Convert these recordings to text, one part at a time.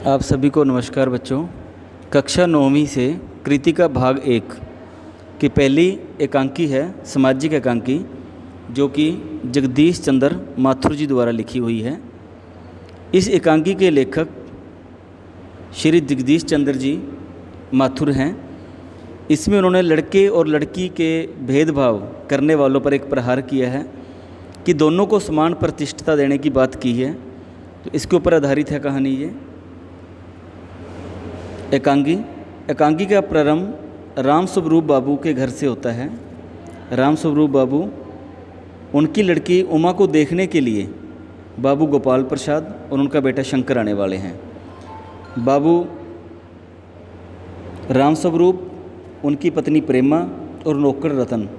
आप सभी को नमस्कार बच्चों। कक्षा 9वीं से कृतिका भाग 1 की पहली एकांकी है सामाजिक एकांकी, जो कि जगदीश चंद्र माथुर जी द्वारा लिखी हुई है। इस एकांकी के लेखक श्री जगदीश चंद्र जी माथुर हैं। इसमें उन्होंने लड़के और लड़की के भेदभाव करने वालों पर एक प्रहार किया है कि दोनों को समान प्रतिष्ठा देने की बात की है। तो इसके ऊपर आधारित है कहानी ये। एकांकी का प्रारंभ राम स्वरूप बाबू के घर से होता है। राम स्वरूप बाबू उनकी लड़की उमा को देखने के लिए बाबू गोपाल प्रसाद और उनका बेटा शंकर आने वाले हैं। बाबू राम स्वरूप, उनकी पत्नी प्रेमा और नौकर रतन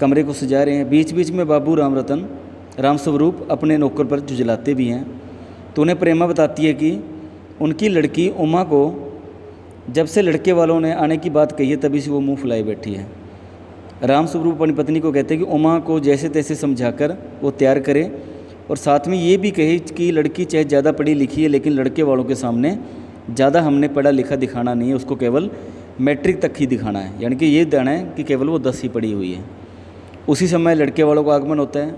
कमरे को सजा रहे हैं। बीच बीच में बाबू राम स्वरूप अपने नौकर पर झुंझलाते भी हैं। तो उन्हें प्रेमा बताती है कि उनकी लड़की उमा को जब से लड़के वालों ने आने की बात कही है तभी से वो मुंह फुलाए बैठी है। राम स्वरूप अपनी पत्नी को कहते हैं कि उमा को जैसे तैसे समझाकर वो तैयार करे और साथ में ये भी कहे कि लड़की चाहे ज़्यादा पढ़ी लिखी है लेकिन लड़के वालों के सामने ज़्यादा हमने पढ़ा लिखा दिखाना नहीं है, उसको केवल मैट्रिक तक ही दिखाना है, यानी कि ये देना है कि केवल वो 10 ही पढ़ी हुई है। उसी समय लड़के वालों का आगमन होता है।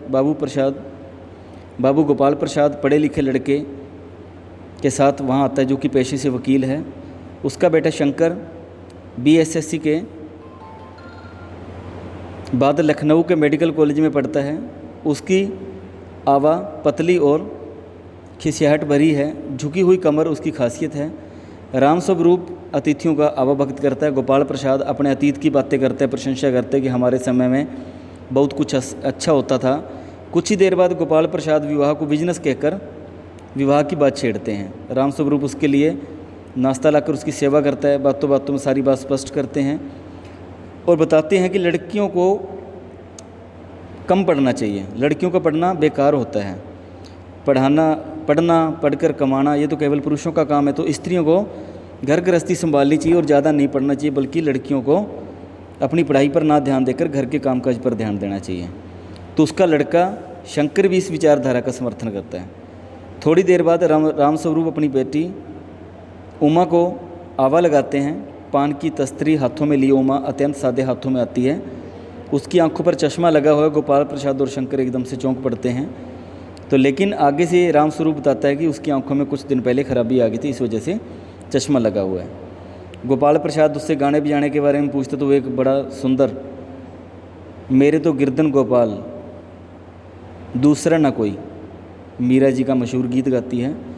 बाबू गोपाल प्रसाद पढ़े लिखे लड़के के साथ वहाँ आता है, जो कि पेशे से वकील है। उसका बेटा शंकर BSSC के बाद लखनऊ के मेडिकल कॉलेज में पढ़ता है। उसकी आवा पतली और खिसियाहट भरी है, झुकी हुई कमर उसकी खासियत है। राम स्वरूप अतिथियों का आवाभक्त करता है। गोपाल प्रसाद अपने अतीत की बातें करते हैं, प्रशंसा करते हैं कि हमारे समय में बहुत कुछ अच्छा होता था। कुछ ही देर बाद गोपाल प्रसाद विवाह को बिजनेस कहकर विवाह की बात छेड़ते हैं। राम स्वरूप उसके लिए नाश्ता लाकर उसकी सेवा करता है। बातों बातों में सारी बात स्पष्ट करते हैं और बताते हैं कि लड़कियों को कम पढ़ना चाहिए, लड़कियों का पढ़ना बेकार होता है। पढ़ना पढ़कर कमाना ये तो केवल पुरुषों का काम है। तो स्त्रियों को घर गृहस्थी संभालनी चाहिए और ज़्यादा नहीं पढ़ना चाहिए, बल्कि लड़कियों को अपनी पढ़ाई पर ना ध्यान देकर घर के कामकाज पर ध्यान देना चाहिए। तो उसका लड़का शंकर भी इस विचारधारा का समर्थन करता है। थोड़ी देर बाद राम स्वरूप अपनी बेटी उमा को आवा लगाते हैं। पान की तस्तरी हाथों में लिए उमा अत्यंत सादे हाथों में आती है। उसकी आंखों पर चश्मा लगा हुआ है। गोपाल प्रसाद और शंकर एकदम से चौंक पड़ते हैं। तो लेकिन आगे से राम स्वरूप बताता है कि उसकी आंखों में कुछ दिन पहले खराबी आ गई थी, इस वजह से चश्मा लगा हुआ है। गोपाल प्रसाद उससे गाने बजाने के बारे में पूछते तो वो एक बड़ा सुंदर मेरे तो गिरधन गोपाल दूसरा ना कोई मीरा जी का मशहूर गीत गाती है।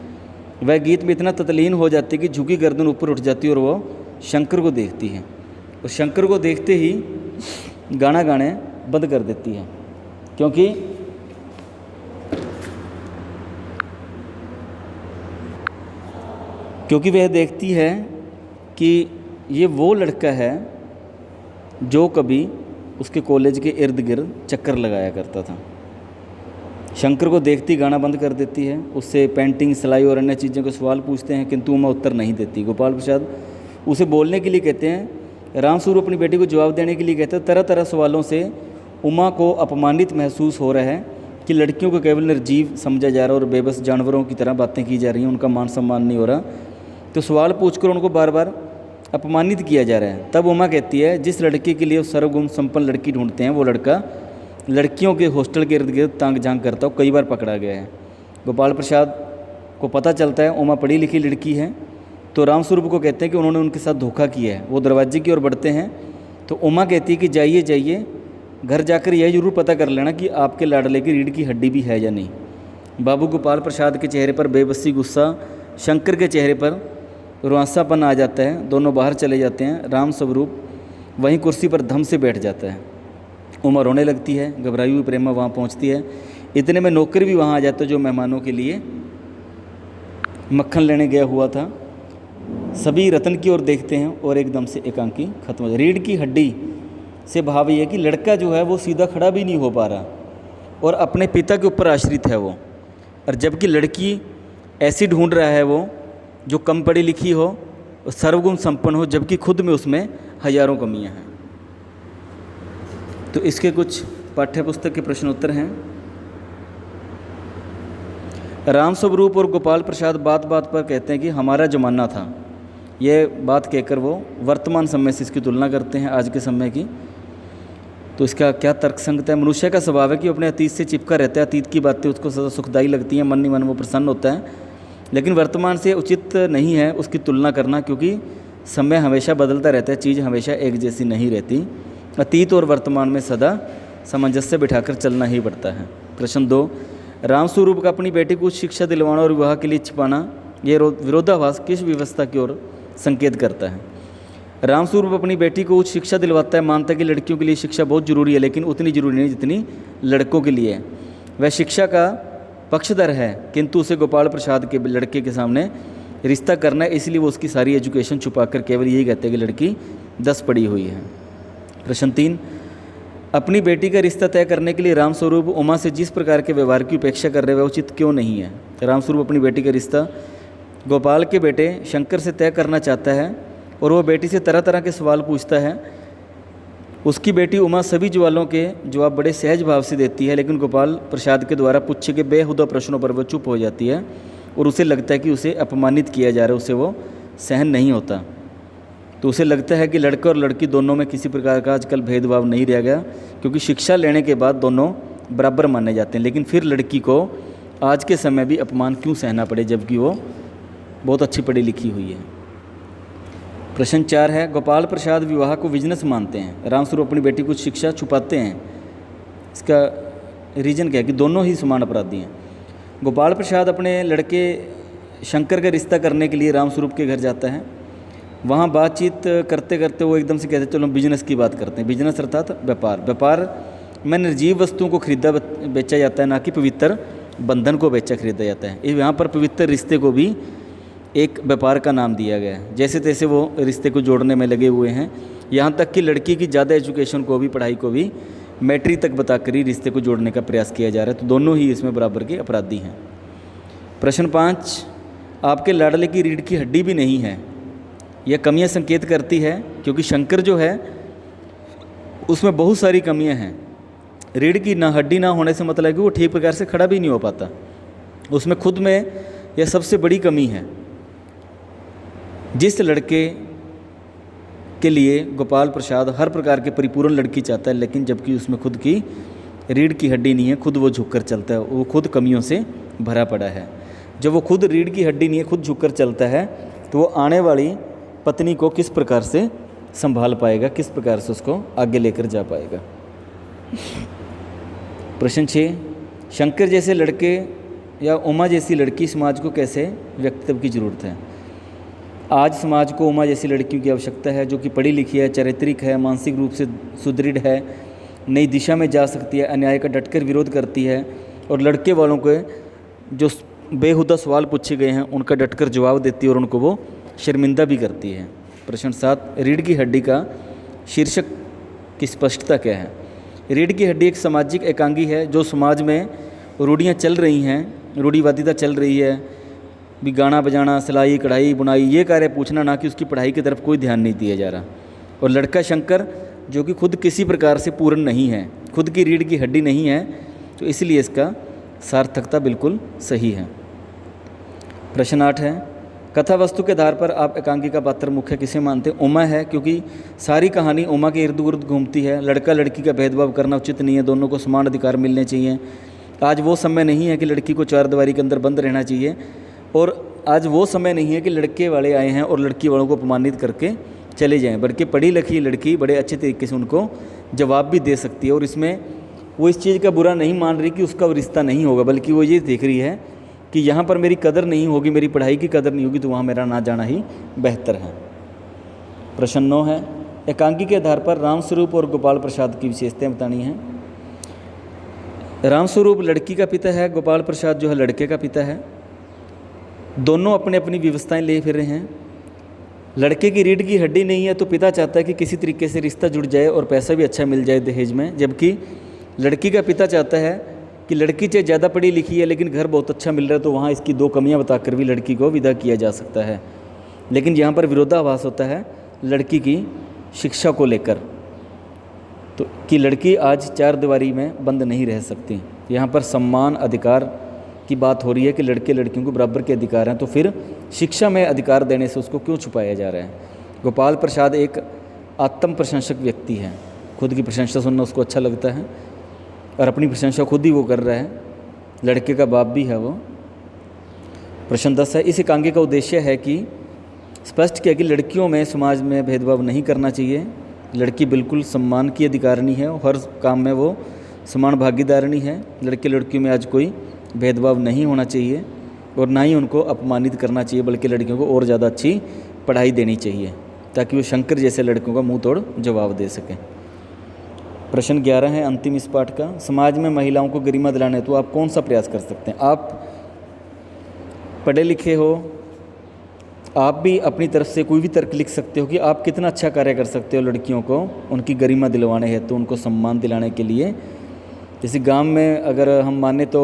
वह गीत में इतना तल्लीन हो जाती है कि झुकी गर्दन ऊपर उठ जाती है और वो शंकर को देखती है और शंकर को देखते ही गाना गाने बंद कर देती है, क्योंकि वह देखती है कि ये वो लड़का है जो कभी उसके कॉलेज के इर्द गिर्द चक्कर लगाया करता था। शंकर को देखती गाना बंद कर देती है। उससे पेंटिंग, सिलाई और अन्य चीज़ों के सवाल पूछते हैं, किंतु उमा उत्तर नहीं देती। गोपाल प्रसाद उसे बोलने के लिए कहते हैं। राम स्वरूप अपनी बेटी को जवाब देने के लिए कहते हैं। तरह तरह सवालों से उमा को अपमानित महसूस हो रहा है कि लड़कियों को केवल निर्जीव समझा जा रहा है और बेबस जानवरों की तरह बातें की जा रही हैं, उनका मान सम्मान नहीं हो रहा। तो सवाल पूछकर उनको बार बार अपमानित किया जा रहा है। तब उमा कहती है, जिस लड़के के लिए वो सर्वगुण संपन्न लड़की ढूंढते हैं वो लड़का लड़कियों के हॉस्टल के इर्द गिर्द तांग झांक करता हो, कई बार पकड़ा गया है। गोपाल प्रसाद को पता चलता है उमा पढ़ी लिखी लड़की है। तो राम स्वरूप को कहते हैं कि उन्होंने उनके साथ धोखा किया है। वो दरवाजे की ओर बढ़ते हैं तो उमा कहती है कि जाइए घर जाकर यह जरूर पता कर लेना कि आपके लाडले की रीढ़ की हड्डी भी है या नहीं। बाबू गोपाल प्रसाद के चेहरे पर बेबसी गुस्सा, शंकर के चेहरे पर रुआंसापन आ जाता है। दोनों बाहर चले जाते हैं। राम स्वरूप वहीं कुर्सी पर धम से बैठ जाता है। उमा रोने लगती है। घबराई हुई प्रेमा वहाँ पहुँचती है। इतने में नौकर भी वहाँ आ जाता है, जो मेहमानों के लिए मक्खन लेने गया हुआ था। सभी रतन की ओर देखते हैं और एकदम से एकांकी खत्म हो जाए। रीढ़ की हड्डी से भाव ये है कि लड़का जो है वो सीधा खड़ा भी नहीं हो पा रहा और अपने पिता के ऊपर आश्रित है वो, और जबकि लड़की ऐसी ढूंढ रहा है वो जो कम पढ़ी लिखी हो और सर्वगुण संपन्न हो, जबकि खुद में उसमें हजारों कमियां हैं। तो इसके कुछ पाठ्य पुस्तक के प्रश्नोत्तर हैं। राम स्वरूप और गोपाल प्रसाद बात बात पर कहते हैं कि हमारा ज़माना था। ये बात कहकर वो वर्तमान समय से इसकी तुलना करते हैं आज के समय की। तो इसका क्या तर्कसंगत है? मनुष्य का स्वभाव है कि अपने अतीत से चिपका रहता है, अतीत की बातें उसको सदा सुखदायी लगती हैं, मन ही मन वो प्रसन्न होता है, लेकिन वर्तमान से उचित नहीं है उसकी तुलना करना, क्योंकि समय हमेशा बदलता रहता है, चीज़ हमेशा एक जैसी नहीं रहती। अतीत और वर्तमान में सदा सामंजस्य बिठाकर चलना ही पड़ता है। प्रश्न 2, रामस्वरूप का अपनी बेटी को उच्च शिक्षा दिलवाना और विवाह के लिए छिपाना, ये विरोधाभास किस व्यवस्था की ओर संकेत करता है? रामस्वरूप अपनी बेटी को उच्च शिक्षा दिलवाता है, मानता है कि लड़कियों के लिए शिक्षा बहुत जरूरी है, लेकिन उतनी जरूरी नहीं जितनी लड़कों के लिए है। वह शिक्षा का पक्षधर है, किंतु उसे गोपाल प्रसाद के लड़के के सामने रिश्ता करना है, इसलिए वो उसकी सारी एजुकेशन छुपाकर केवल यही कहते हैं कि लड़की 10 पढ़ी हुई है। प्रश्न 3, अपनी बेटी का रिश्ता तय करने के लिए रामस्वरूप उमा से जिस प्रकार के व्यवहार की उपेक्षा कर रहे वह उचित क्यों नहीं है? रामस्वरूप अपनी बेटी का रिश्ता गोपाल के बेटे शंकर से तय करना चाहता है और वह बेटी से तरह तरह के सवाल पूछता है। उसकी बेटी उमा सभी सवालों के जवाब बड़े सहज भाव से देती है, लेकिन गोपाल प्रसाद के द्वारा पूछे गए बेहुदा प्रश्नों पर वह चुप हो जाती है और उसे लगता है कि उसे अपमानित किया जा रहा है, उसे वो सहन नहीं होता। तो उसे लगता है कि लड़का और लड़की दोनों में किसी प्रकार का आजकल भेदभाव नहीं रह गया, क्योंकि शिक्षा लेने के बाद दोनों बराबर माने जाते हैं, लेकिन फिर लड़की को आज के समय भी अपमान क्यों सहना पड़े जबकि वो बहुत अच्छी पढ़ी लिखी हुई है? प्रश्न 4 है, गोपाल प्रसाद विवाह को बिजनेस मानते हैं, रामस्वरूप अपनी बेटी को शिक्षा छुपाते हैं, इसका रीज़न क्या है? कि दोनों ही समान अपराधी हैं। गोपाल प्रसाद अपने लड़के शंकर का रिश्ता करने के लिए रामस्वरूप के घर जाता है। वहाँ बातचीत करते करते वो एकदम से कहते चलो बिजनेस की बात करते हैं। बिजनेस अर्थात व्यापार। व्यापार में निर्जीव वस्तुओं को खरीदा बेचा जाता है, ना कि पवित्र बंधन को बेचा खरीदा जाता है। यहाँ पर पवित्र रिश्ते को भी एक व्यापार का नाम दिया गया है। जैसे तैसे वो रिश्ते को जोड़ने में लगे हुए हैं, यहाँ तक कि लड़की की ज़्यादा एजुकेशन को भी, पढ़ाई को भी मैट्रिक तक बताकर ही रिश्ते को जोड़ने का प्रयास किया जा रहा है। तो दोनों ही इसमें बराबर के अपराधी हैं। प्रश्न 5, आपके लाडले की रीढ़ की हड्डी भी नहीं है, यह कमियां संकेत करती है, क्योंकि शंकर जो है उसमें बहुत सारी कमियां हैं। रीढ़ की ना हड्डी ना होने से मतलब है कि वो ठीक प्रकार से खड़ा भी नहीं हो पाता, उसमें खुद में यह सबसे बड़ी कमी है। जिस लड़के के लिए गोपाल प्रसाद हर प्रकार के परिपूर्ण लड़की चाहता है, लेकिन जबकि उसमें खुद की रीढ़ की हड्डी नहीं है, खुद वो झुककर चलता है, वो खुद कमियों से भरा पड़ा है। जब वो खुद रीढ़ की हड्डी नहीं है, खुद झुककर चलता है, तो वो आने वाली पत्नी को किस प्रकार से संभाल पाएगा, किस प्रकार से उसको आगे लेकर जा पाएगा? प्रश्न 6, शंकर जैसे लड़के या उमा जैसी लड़की समाज को कैसे व्यक्तित्व की ज़रूरत है? आज समाज को उमा जैसी लड़कियों की आवश्यकता है, जो कि पढ़ी लिखी है, चारित्रिक है, मानसिक रूप से सुदृढ़ है, नई दिशा में जा सकती है, अन्याय का डटकर विरोध करती है और लड़के वालों के जो बेहुदा सवाल पूछे गए हैं उनका डटकर जवाब देती है और उनको वो शर्मिंदा भी करती है। प्रश्न 7, रीढ़ की हड्डी का शीर्षक की स्पष्टता क्या है? रीढ़ की हड्डी एक सामाजिक एकांगी है, जो समाज में रूढ़ियाँ चल रही हैं, रूढ़िवादिता चल रही है, भी गाना बजाना, सिलाई कढ़ाई बुनाई ये कार्य पूछना, ना कि उसकी पढ़ाई की तरफ कोई ध्यान नहीं दिया जा रहा। और लड़का शंकर जो कि खुद किसी प्रकार से पूर्ण नहीं है, खुद की रीढ़ की हड्डी नहीं है, तो इसलिए इसका सार्थकता बिल्कुल सही है। प्रश्न 8 है, कथा वस्तु के आधार पर आप एकांगी का पात्र मुख्य किसे मानते हैं? उमा है, क्योंकि सारी कहानी उमा के इर्द गिर्द घूमती है। लड़का लड़की का भेदभाव करना उचित नहीं है, दोनों को समान अधिकार मिलने चाहिए। आज वो समय नहीं है कि लड़की को चार दीवारी के अंदर बंद रहना चाहिए, और आज वो समय नहीं है कि लड़के वाले आए हैं और लड़की वालों को अपमानित करके चले जाएं, बल्कि पढ़ी लिखी लड़की बड़े अच्छे तरीके से उनको जवाब भी दे सकती है। और इसमें वो इस चीज़ का बुरा नहीं मान रही कि उसका रिश्ता नहीं होगा, बल्कि वो ये देख रही है कि यहाँ पर मेरी कदर नहीं होगी, मेरी पढ़ाई की कदर नहीं होगी, तो वहाँ मेरा ना जाना ही बेहतर है। प्रश्न 9 है, एकांकी के आधार पर रामस्वरूप और गोपाल प्रसाद की विशेषताएं बतानी हैं। रामस्वरूप लड़की का पिता है, गोपाल प्रसाद जो है लड़के का पिता है। दोनों अपने अपनी व्यवस्थाएं ले फिर रहे हैं। लड़के की रीढ़ की हड्डी नहीं है, तो पिता चाहता है कि किसी तरीके से रिश्ता जुड़ जाए और पैसा भी अच्छा मिल जाए दहेज में, जबकि लड़की का पिता चाहता है कि लड़की चाहे ज़्यादा पढ़ी लिखी है लेकिन घर बहुत अच्छा मिल रहा है, तो वहाँ इसकी दो कमियाँ बताकर भी लड़की को विदा किया जा सकता है। लेकिन यहाँ पर विरोधाभास होता है लड़की की शिक्षा को लेकर, तो कि लड़की आज चार दीवारी में बंद नहीं रह सकती। यहाँ पर सम्मान, अधिकार की बात हो रही है कि लड़के लड़कियों को बराबर के अधिकार हैं, तो फिर शिक्षा में अधिकार देने से उसको क्यों छुपाया जा रहा है। गोपाल प्रसाद एक आत्म प्रशंसक व्यक्ति है, खुद की प्रशंसा सुनना उसको अच्छा लगता है और अपनी प्रशंसा खुद ही वो कर रहा है, लड़के का बाप भी है वो। प्रश्न 10 है, इस एकांगी का उद्देश्य है कि स्पष्ट किया कि लड़कियों में समाज में भेदभाव नहीं करना चाहिए, लड़की बिल्कुल सम्मान की अधिकारिणी है, हर काम में वो समान भागीदारिणी है, लड़के लड़कियों में आज कोई भेदभाव नहीं होना चाहिए और ना ही उनको अपमानित करना चाहिए, बल्कि लड़कियों को और ज़्यादा अच्छी पढ़ाई देनी चाहिए ताकि वो शंकर जैसे लड़कों का मुंह तोड़ जवाब दे सकें। प्रश्न 11 है अंतिम इस पाठ का, समाज में महिलाओं को गरिमा दिलाने तो आप कौन सा प्रयास कर सकते हैं। आप पढ़े लिखे हो, आप भी अपनी तरफ से कोई भी तर्क लिख सकते हो कि आप कितना अच्छा कार्य कर सकते हो लड़कियों को उनकी गरिमा दिलवाने हेतु, उनको सम्मान दिलाने के लिए। जैसे गांव में अगर हम माने तो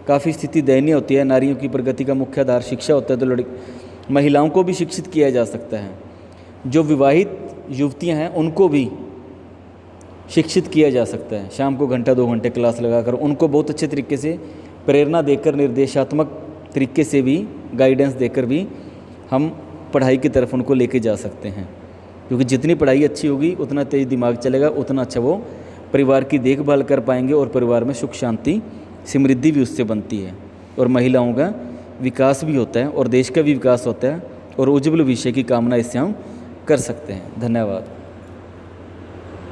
काफ़ी स्थिति दयनीय होती है, नारियों की प्रगति का मुख्य आधार शिक्षा होता है, तो महिलाओं को भी शिक्षित किया जा सकता है। जो विवाहित युवतियां हैं उनको भी शिक्षित किया जा सकता है, शाम को घंटा 2 घंटे क्लास लगाकर उनको बहुत अच्छे तरीके से प्रेरणा देकर, निर्देशात्मक तरीके से भी, गाइडेंस देकर भी हम पढ़ाई की तरफ उनको लेके जा सकते हैं, क्योंकि जितनी पढ़ाई अच्छी होगी उतना तेज दिमाग चलेगा, उतना अच्छा वो परिवार की देखभाल कर पाएंगे और परिवार में सुख शांति समृद्धि भी उससे बनती है और महिलाओं का विकास भी होता है और देश का भी विकास होता है और उज्ज्वल भविष्य की कामना इससे हम कर सकते हैं। धन्यवाद।